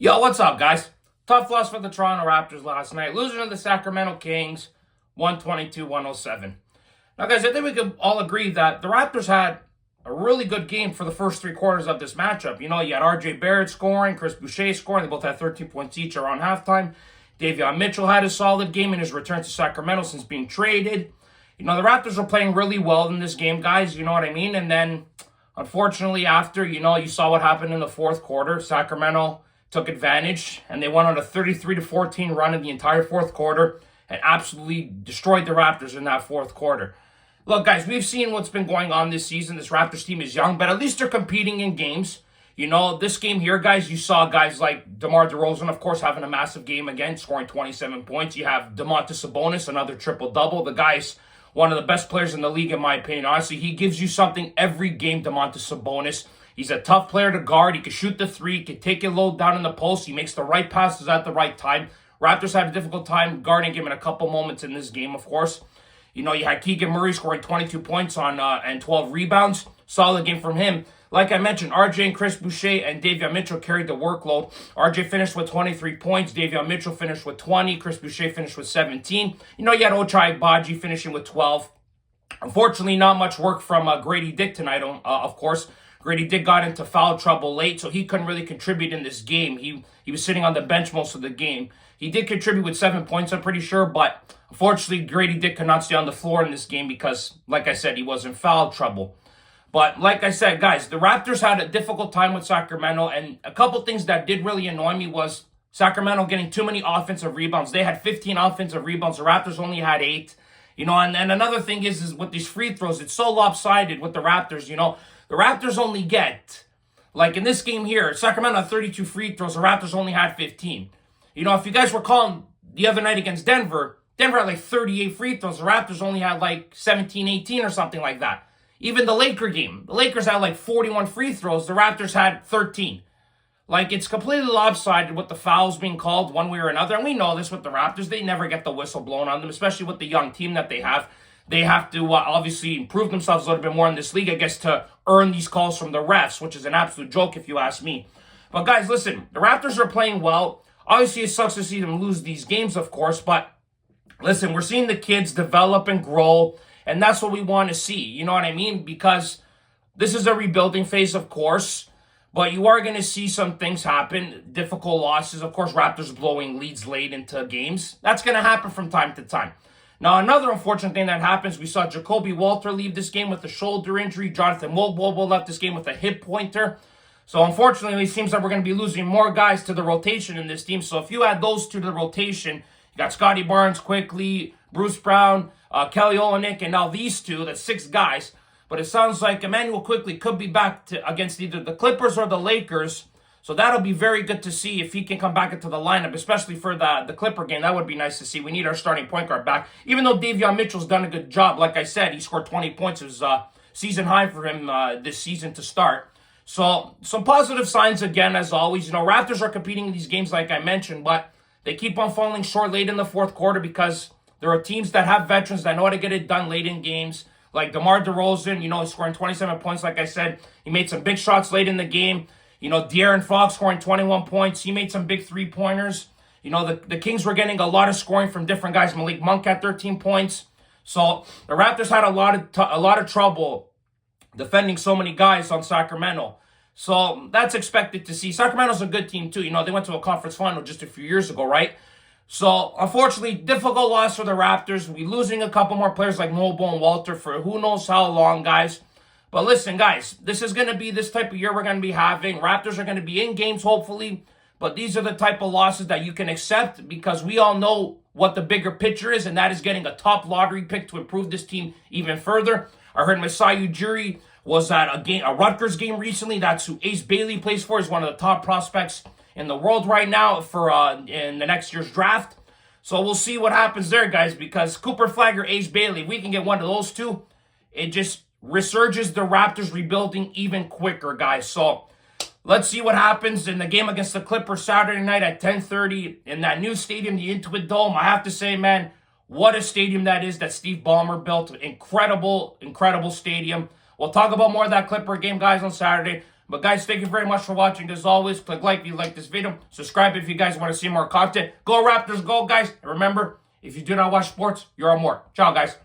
Yo, what's up, guys? Tough loss for the Toronto Raptors last night, losing to the Sacramento Kings, 122-107. Now, guys, I think we can all agree that the Raptors had a really good game for the first three quarters of this matchup. You know, you had R.J. Barrett scoring, Chris Boucher scoring. They both had 13 points each around halftime. Davion Mitchell had a solid game in his return to Sacramento since being traded. You know, the Raptors were playing really well in this game, guys. You know what I mean? And then, unfortunately, after, you saw what happened in the fourth quarter. Sacramento took advantage, and they went on a 33-14 run in the entire fourth quarter and absolutely destroyed the Raptors in that fourth quarter. Look, guys, we've seen what's been going on this season. This Raptors team is young, but at least they're competing in games. You know, this game here, guys, you saw guys like DeMar DeRozan, of course, having a massive game again, scoring 27 points. You have Domantas Sabonis, another triple-double. The guy's one of the best players in the league, in my opinion. Honestly, he gives you something every game, Domantas Sabonis. He's a tough player to guard. He can shoot the three. He can take it low down in the post. He makes the right passes at the right time. Raptors had a difficult time guarding him in a couple moments in this game, of course. You know, you had Keegan Murray scoring 22 points and 12 rebounds. Solid game from him. Like I mentioned, RJ and Chris Boucher and Davion Mitchell carried the workload. RJ finished with 23 points. Davion Mitchell finished with 20. Chris Boucher finished with 17. You know, you had Ochai Agbaji finishing with 12. Unfortunately, not much work from Grady Dick tonight, of course. Grady Dick got into foul trouble late, so he couldn't really contribute in this game. He was sitting on the bench most of the game. He did contribute with 7 points, I'm pretty sure, but unfortunately, Grady Dick could not stay on the floor in this game because, like I said, he was in foul trouble. But like I said, guys, the Raptors had a difficult time with Sacramento, and a couple things that did really annoy me was Sacramento getting too many offensive rebounds. They had 15 offensive rebounds. The Raptors only had 8. You know, and another thing is with these free throws, it's so lopsided with the Raptors, you know. The Raptors only get, like in this game here, Sacramento had 32 free throws. The Raptors only had 15. You know, if you guys were calling the other night against Denver had like 38 free throws. The Raptors only had like 17, 18 or something like that. Even the Laker game, the Lakers had like 41 free throws. The Raptors had 13. Like, it's completely lopsided with the fouls being called one way or another. And we know this with the Raptors. They never get the whistle blown on them, especially with the young team that they have. They have to obviously improve themselves a little bit more in this league, I guess, to earn these calls from the refs, which is an absolute joke if you ask me. But, guys, listen, the Raptors are playing well. Obviously, it sucks to see them lose these games, of course. But, listen, we're seeing the kids develop and grow, and that's what we want to see. You know what I mean? Because this is a rebuilding phase, of course. But you are going to see some things happen, difficult losses. Of course, Raptors blowing leads late into games. That's going to happen from time to time. Now, another unfortunate thing that happens, we saw Jacoby Walter leave this game with a shoulder injury. Jonathan Wobo left this game with a hip pointer. So, unfortunately, it seems like we're going to be losing more guys to the rotation in this team. So, if you add those two to the rotation, you got Scotty Barnes quickly, Bruce Brown, Kelly Olynyk, and now these two, that's 6 guys. But it sounds like Emmanuel Quickly could be back against either the Clippers or the Lakers. So that'll be very good to see if he can come back into the lineup, especially for the Clipper game. That would be nice to see. We need our starting point guard back. Even though Davion Mitchell's done a good job. Like I said, he scored 20 points. It was season high for him this season to start. So some positive signs again, as always. You know, Raptors are competing in these games like I mentioned, but they keep on falling short late in the fourth quarter because there are teams that have veterans that know how to get it done late in games. Like DeMar DeRozan, you know, he's scoring 27 points, like I said. He made some big shots late in the game. You know, De'Aaron Fox scoring 21 points. He made some big three-pointers. You know, the Kings were getting a lot of scoring from different guys. Malik Monk had 13 points. So the Raptors had a lot of trouble defending so many guys on Sacramento. So that's expected to see. Sacramento's a good team, too. You know, they went to a conference final just a few years ago, right? So, unfortunately, difficult loss for the Raptors. We're losing a couple more players like Mobo and Walter for who knows how long, guys. But listen, guys, this is going to be this type of year we're going to be having. Raptors are going to be in games, hopefully. But these are the type of losses that you can accept because we all know what the bigger picture is, and that is getting a top lottery pick to improve this team even further. I heard Masai Ujiri was at a Rutgers game recently. That's who Ace Bailey plays for. He's one of the top prospects in the world right now for in the next year's draft. So we'll see what happens there, guys, because Cooper Flagg or Ace Bailey, we can get one of those two. It just resurges the Raptors rebuilding even quicker, guys. So let's see what happens in the game against the Clippers Saturday night at 10:30 in that new stadium, the Intuit Dome. I have to say, man, what a stadium that is that Steve Ballmer built. Incredible, incredible stadium. We'll talk about more of that Clipper game, guys, on Saturday. But guys, thank you very much for watching. As always, click like if you like this video. Subscribe if you guys want to see more content. Go Raptors, go guys. And remember, if you do not watch sports, you're on more. Ciao, guys.